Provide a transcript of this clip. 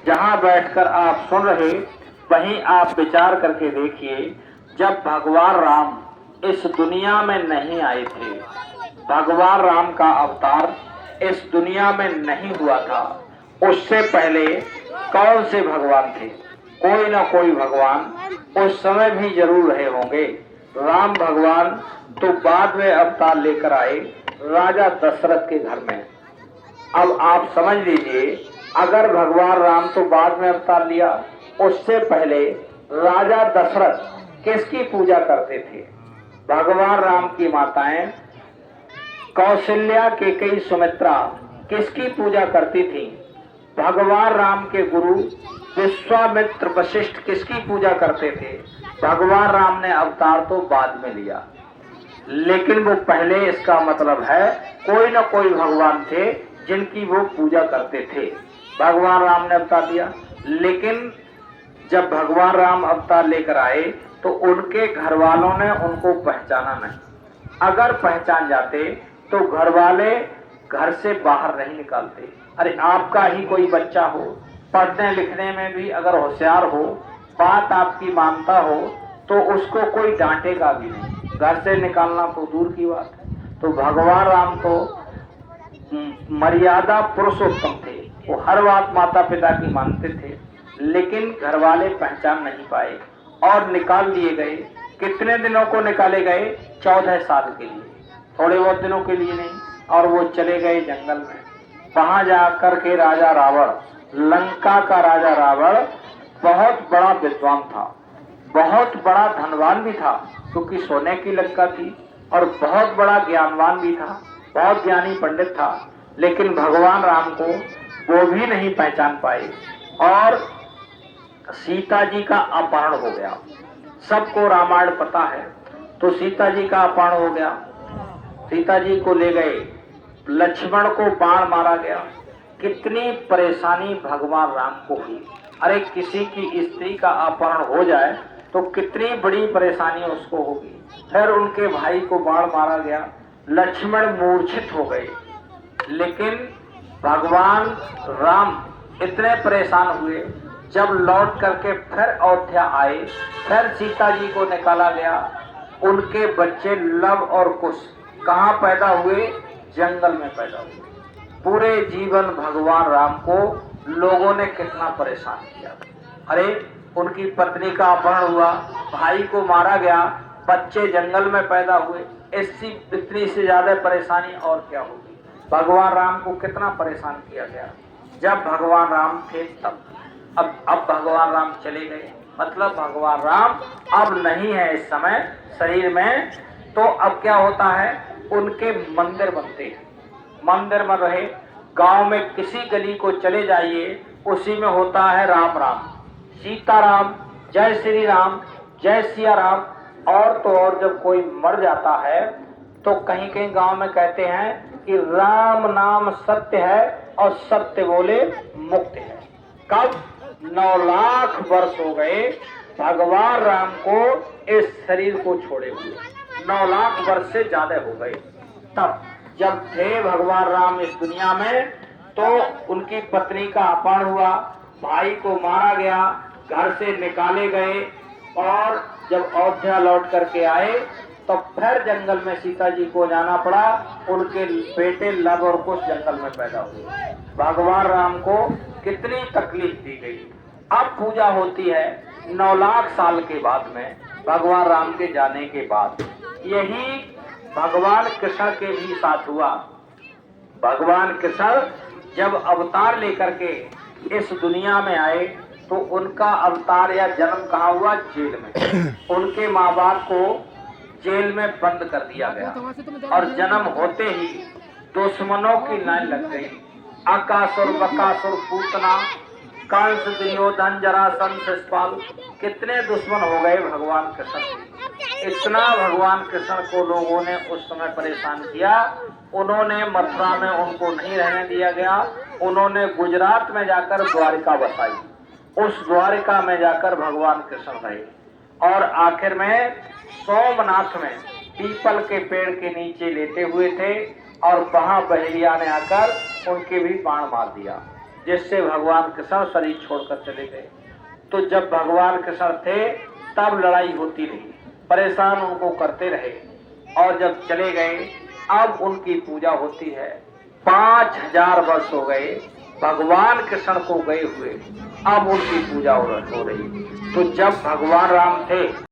जहां बैठकर आप सुन रहे वहीं आप विचार करके देखिए, जब भगवान राम इस दुनिया में नहीं आए थे, भगवान राम का अवतार इस दुनिया में नहीं हुआ था, उससे पहले कौन से भगवान थे? कोई ना कोई भगवान उस समय भी जरूर रहे होंगे। राम भगवान तो बाद में अवतार लेकर आए राजा दशरथ के घर में। अब आप समझ लीजिए, अगर भगवान राम तो बाद में अवतार लिया, उससे पहले राजा दशरथ किसकी पूजा करते थे? भगवान राम की माताएं कौशल्या, केकई, सुमित्रा किसकी पूजा करती थी? भगवान राम के गुरु विश्वामित्र, वशिष्ठ किसकी पूजा करते थे? भगवान राम ने अवतार तो बाद में लिया, लेकिन वो पहले, इसका मतलब है कोई ना कोई भगवान थे जिनकी वो पूजा करते थे। भगवान राम ने अवतार लिया, लेकिन जब भगवान राम अवतार लेकर आए तो उनके घर वालों ने उनको पहचाना नहीं। अगर पहचान जाते तो घर वाले घर से बाहर नहीं निकालते। अरे आपका ही कोई बच्चा हो, पढ़ने लिखने में भी अगर होशियार हो, बात आपकी मानता हो, तो उसको कोई डांटेगा भी नहीं, घर से निकालना तो दूर की बात है। तो भगवान राम तो मर्यादा पुरुषोत्तम थे, वो हर बात माता पिता की मानते थे, लेकिन घर वाले पहचान नहीं पाए और निकाल दिए गए। कितने दिनों को निकाले गए? 14 साल के लिए, थोड़े बहुत दिनों के लिए नहीं। और वो चले गए जंगल में। वहां जाकर के राजा रावण, लंका का राजा रावण बहुत बड़ा विद्वान था, बहुत बड़ा धनवान भी था, क्योंकि सोने की लंका थी, और बहुत बड़ा ज्ञानवान भी था, बहुत ज्ञानी पंडित था। लेकिन भगवान राम को वो भी नहीं पहचान पाए और सीता जी का अपहरण हो गया। सबको रामायण पता है। तो सीता जी का अपहरण हो गया, सीता जी को ले गए, लक्ष्मण को बाण मारा गया। कितनी परेशानी भगवान राम को हुई। अरे किसी की स्त्री का अपहरण हो जाए तो कितनी बड़ी परेशानी उसको होगी। फिर उनके भाई को बाण मारा गया, लक्ष्मण मूर्छित हो गए। लेकिन भगवान राम इतने परेशान हुए, जब लौट करके फिर अयोध्या आए, फिर सीता जी को निकाला गया। उनके बच्चे लव और कुश कहाँ पैदा हुए? जंगल में पैदा हुए। पूरे जीवन भगवान राम को लोगों ने कितना परेशान किया। अरे उनकी पत्नी का अपहरण हुआ, भाई को मारा गया, बच्चे जंगल में पैदा हुए। इससे इतनी से ज्यादा परेशानी और क्या होगी? भगवान राम को कितना परेशान किया गया जब भगवान राम थे तब। अब भगवान राम चले गए, मतलब भगवान राम अब नहीं है इस समय शरीर में। तो अब क्या होता है? उनके मंदिर बनते हैं, मंदिर में रहे। गांव में किसी गली को चले जाइए, उसी में होता है राम राम, सीताराम, जय श्री राम, जय सिया राम। और तो और जब कोई मर जाता है तो कहीं कहीं गांव में कहते हैं कि राम नाम सत्य है और सत्य बोले मुक्त है। कब? 9 लाख वर्ष हो गए भगवान राम को इस शरीर को छोड़े हुए, 9 लाख वर्ष से ज्यादा हो गए। तब जब थे भगवान राम इस दुनिया में, तो उनकी पत्नी का अपहरण हुआ, भाई को मारा गया, घर से निकाले गए, और जब अयोध्या लौट करके आए तो फिर जंगल में सीता जी को जाना पड़ा। उनके बेटे लव और कुश जंगल में पैदा हुए। भगवान राम को कितनी तकलीफ दी गई। अब पूजा होती है 9 लाख साल के बाद में, भगवान राम के जाने के बाद। यही भगवान कृष्ण के भी साथ हुआ। भगवान कृष्ण जब अवतार लेकर के इस दुनिया में आए तो उनका अवतार या जन्म कहाँ हुआ? जेल में। उनके माँ बाप को जेल में बंद कर दिया गया, और जन्म होते ही दुश्मनों की लाइन लग गई। अकासुर, बकासुर, पूतना, कंस, दुर्योधन, जरासंध, शिशुपाल, कितने दुश्मन हो गए भगवान कृष्ण। इतना भगवान कृष्ण को लोगों ने उस समय परेशान किया। उन्होंने मथुरा में उनको नहीं रहने दिया गया, उन्होंने गुजरात में जाकर द्वारिका बसाई। उस द्वारिका में जाकर भगवान कृष्ण रहे, और आखिर में सोमनाथ में पीपल के पेड़ के नीचे लेटे हुए थे, और वहां बहेलिया ने आकर उनके भी बाण मार दिया। जिससे भगवान कृष्ण शरीर छोड़कर चले गए। तो जब भगवान कृष्ण थे तब लड़ाई होती रही, परेशान उनको करते रहे, और जब चले गए अब उनकी पूजा होती है। 5000 वर्ष हो गए भगवान कृष्ण को गए हुए, अब उनकी पूजा हो रही। तो जब भगवान राम थे